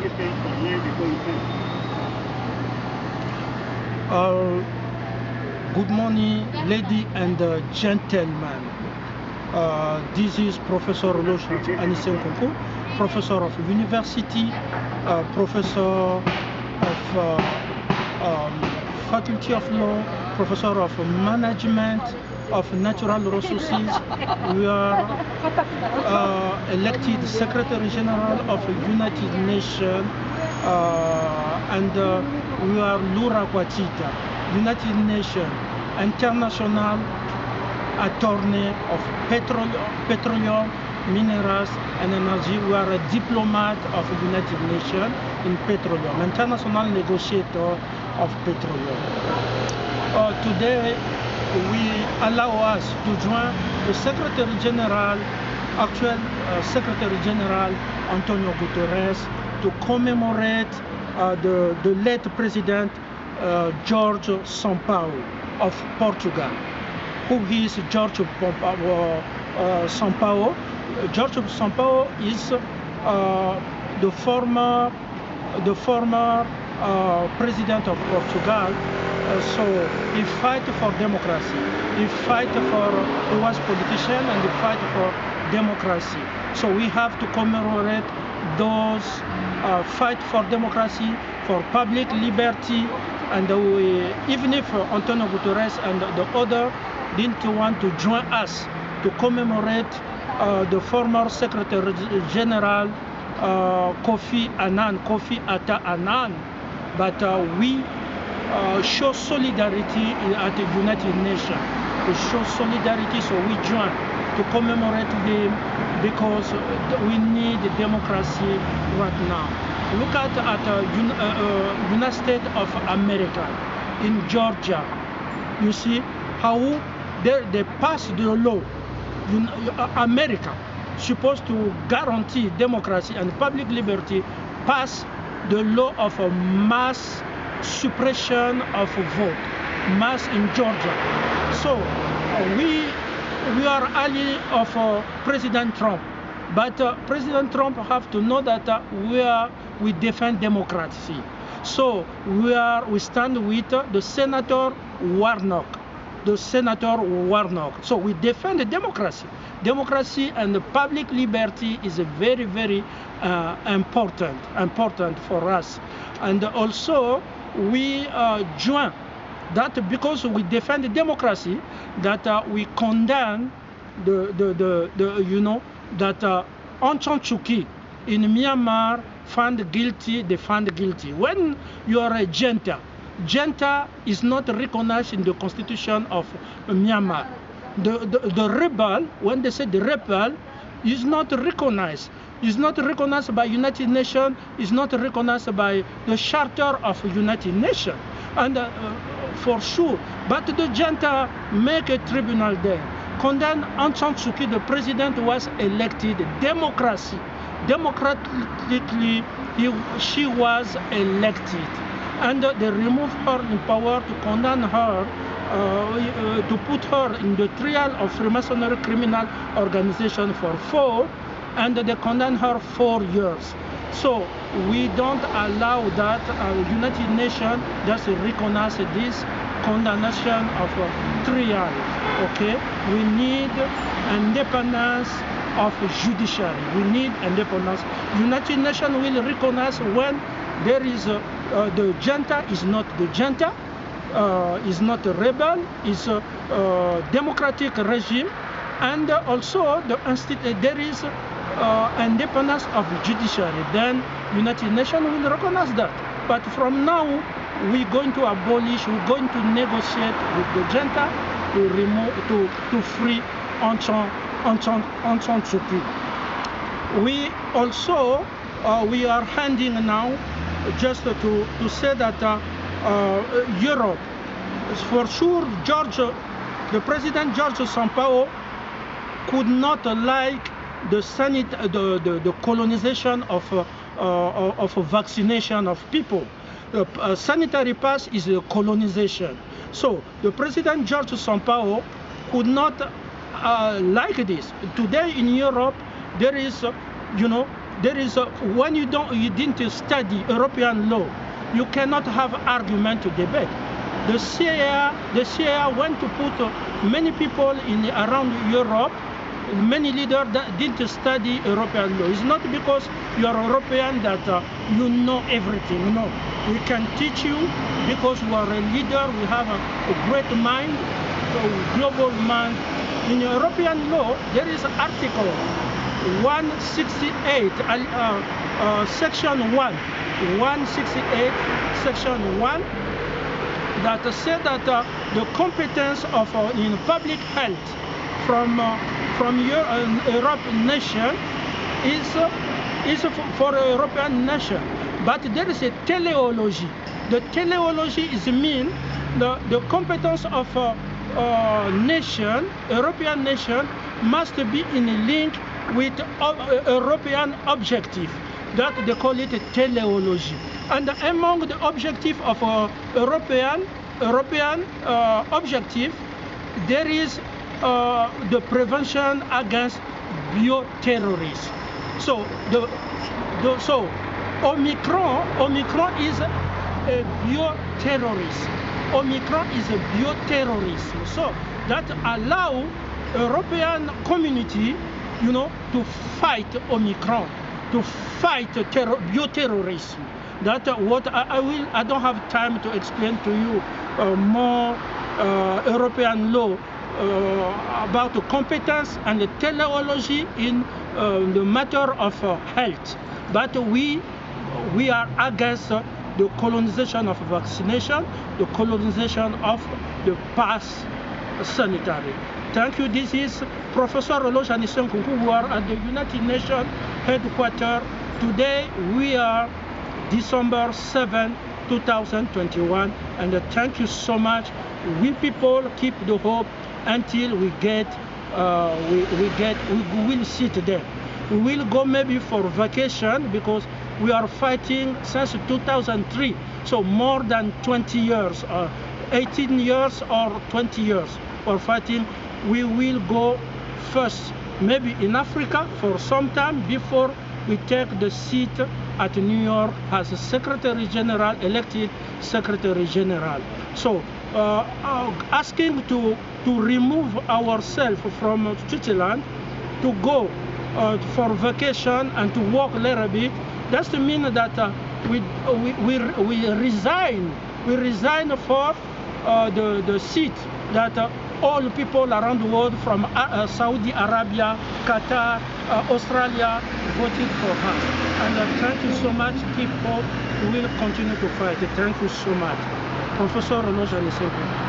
Good morning, ladies and gentlemen. This is Professor Euloge ANICET Nkounkou, professor of university, professor of faculty of law, professor of management of natural resources. We are elected Secretary General of United Nations, and we are Lura Kwatita, United Nations International Attorney of Petroleum, Minerals and Energy. We are a diplomat of United Nations in petroleum, international negotiator of petroleum. Today, we allow us to join the Secretary General, actual Secretary General Antonio Guterres, to commemorate the late President George Sampaio of Portugal. Who is George Sampaio? George Sampaio is the former president of Portugal. So he fight for democracy. He fight for, he was politician and he fight for democracy. So we have to commemorate those fight for democracy, for public liberty, and even if Antonio Guterres and the other didn't want to join us to commemorate the former Secretary General Kofi Atta Annan, but we show solidarity at the United Nations. We show solidarity, so we join to commemorate him because we need democracy right now. Look at United States of America, in Georgia. You see how they passed the law. America, supposed to guarantee democracy and public liberty, passed the law of a mass suppression of vote, mass in Georgia. So we are ally of President Trump, but President Trump have to know that we defend democracy. So we stand with the Senator Warnock. So we defend the democracy. Democracy and the public liberty is very, very important for us. And also we join that because we defend the democracy, that we condemn that Aung San Suu Kyi in Myanmar found guilty. When you are a junta is not recognized in the constitution of Myanmar. The rebel, when they say the rebel, is not recognized. Is not recognized by United Nations. Is not recognized by the Charter of United Nations. And for sure, but the junta make a tribunal there. Condemn Aung San Suu Kyi, the president was elected democratically. She was elected. And they removed her in power to condemn her, to put her in the trial of Freemassonery criminal organization for 4, and they condemned her 4 years. So we don't allow that United Nations just recognize this condemnation of trial. Okay, we need independence of judiciary. We need independence. United Nations will recognize when there is the junta is not the junta, is not a rebel, is a democratic regime, and also there is independence of judiciary. Then United Nations will recognize that. But from now, we're going to abolish, we're going to negotiate with the junta to remove, to free Aung San Suu Kyi. We also we are handing now, just to say that Europe, for sure, the President George Sampaio could not like the colonization of vaccination of people. Sanitary pass is a colonization. So the President George Sampaio could not like this. Today in Europe, there is, there is when you didn't study European law, you cannot have argument to debate. The CIA went to put many people in around Europe, many leaders that didn't study European law. It's not because you are European that you know everything. No, we can teach you because you are a leader. We have a great mind, a global mind. In European law, there is Article 168, Section 1, 168, Section 1, that said that the competence of in public health from European nation is for a European nation. But there is a teleology. The teleology is mean the competence of nation, European nation, must be in link with European objective. That they call it a teleology. And among the objective of European objective, there is the prevention against bioterrorism. So so Omicron is a bioterrorist. Omicron is a bioterrorism. So that allow European community, to fight Omicron, to fight bioterrorism. That what I don't have time to explain to you more European law about the competence and the teleology in the matter of health. But we are against the colonization of vaccination, the colonization of the pass sanitary. Thank you. This is Professor Euloge and Nkounkou, who are at the United Nations headquarters. Today we are December 7, 2021, and thank you so much. We people keep the hope until we will sit there. We will go maybe for vacation because we are fighting since 2003, so more than 20 years, 18 years or 20 years we're fighting. We will go first maybe in Africa for some time before we take the seat at New York as a Secretary General, elected Secretary General. So asking to remove ourselves from Switzerland to go for vacation and to work a little bit, that's to mean that we resign. We resign for the seat that all people around the world from Saudi Arabia, Qatar, Australia voted for us. And thank you so much. Keep hope. We will continue to fight. Thank you so much. Professor Euloge and Nkounkou.